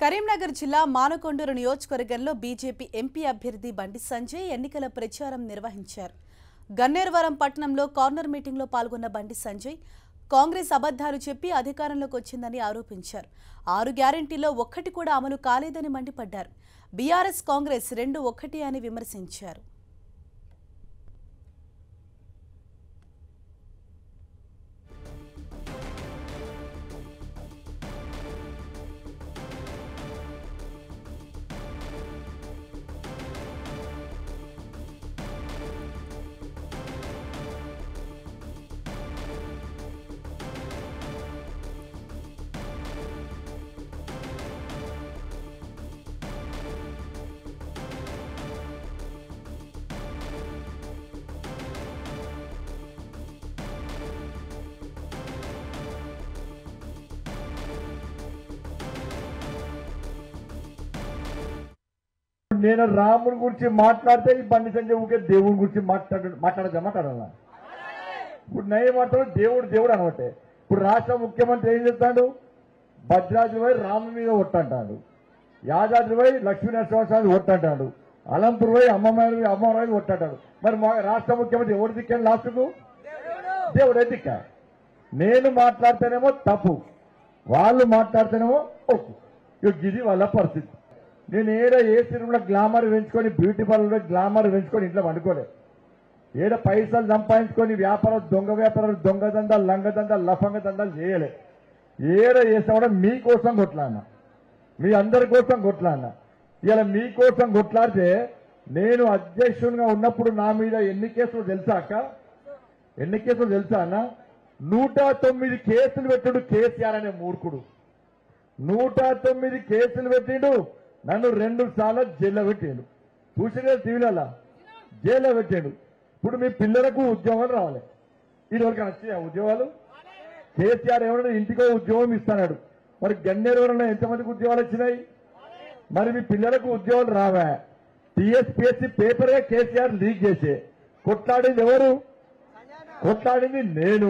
కరీంనగర్ జిల్లా మానకొండూరు నియోజకవర్గంలో BJP MP అభ్యర్థి బండి సంజయ్ ఎన్నికల ప్రచారం నిర్వహించారు. గన్నేరువరం పట్టణంలో కార్నర్ మీటింగ్లో పాల్గొన్న బండి సంజయ్ కాంగ్రెస్ అబద్ధాలు చెప్పి అధికారంలోకి వచ్చిందని ఆరోపించారు. 6 గ్యారెంటీల్లో ఒక్కటి కూడా అమలు కాలేదని మండిపడ్డారు. బీఆర్ఎస్ కాంగ్రెస్ 2 ఒక్కటి అని విమర్శించారు. నేను రాముడి గురించి మాట్లాడితే ఈ బండి సంజయ్ ఊకే దేవుడి గురించి మాట్లాడాలా? ఇప్పుడు నేను మాట్లాడు దేవుడు అనబట్టే. ఇప్పుడు రాష్ట్ర ముఖ్యమంత్రి ఏం చెప్తాడు? భద్రాద్రి పోయి రాము మీద ఒట్టంటాడు, యాదాద్రి పోయి లక్ష్మీనరసింహస్వామి ఒట్టంటాడు, అలంపూర్ పోయి అమ్మవారి ఒట్టంటాడు. మరి మా రాష్ట్ర ముఖ్యమంత్రి ఎవరు దిక్కాను? లాస్ట్కు దేవుడే దిక్క. నేను మాట్లాడితేనేమో తప్పు, వాళ్ళు మాట్లాడితేనేమో ఒప్పు. ఇది వాళ్ళ పరిస్థితి. నేను ఏ సినిమాలో గ్లామర్ పెంచుకొని బ్యూటీ పార్లర్లో గ్లామర్ పెంచుకొని ఇంట్లో వండుకోలే. ఏడ పైసలు సంపాదించుకొని వ్యాపారం దొంగ వ్యాపారాలు, దొంగ దందాలు, లంగ దందాలు, లఫంగ దందాలు చేయలే. ఏడ చేస్తా కూడా మీకోసం కొట్లాడినా, మీ అందరి కోసం కొట్లాడినా. ఇలా మీకోసం కొట్లాడితే నేను అధ్యక్షునిగా ఉన్నప్పుడు నా మీద ఎన్ని కేసులు తెలుసా అక్క? ఎన్ని కేసులు తెలుసా అన్న? 109 కేసులు పెట్టిండు కేసీఆర్ అనే మూర్ఖుడు. 109 కేసులు పెట్టిండు. నన్ను 2 సార్లు జైల్లో పెట్టాడు. చూసినా టీవీలలో జైల్లో పెట్టాడు. ఇప్పుడు మీ పిల్లలకు ఉద్యోగాలు రావాలి. ఇదివరకు వచ్చాయి ఉద్యోగాలు. కేసీఆర్ ఏమన్నా ఇంటికో ఉద్యోగం ఇస్తున్నాడు. మరి గన్నేరువరంలో ఎంతమందికి ఉద్యోగాలు వచ్చినాయి? మరి మీ పిల్లలకు ఉద్యోగాలు రావా? టీఎస్పీఎస్సీ పేపరే కేసీఆర్ లీక్ చేసే. కొట్లాడింది ఎవరు? కొట్లాడింది నేను.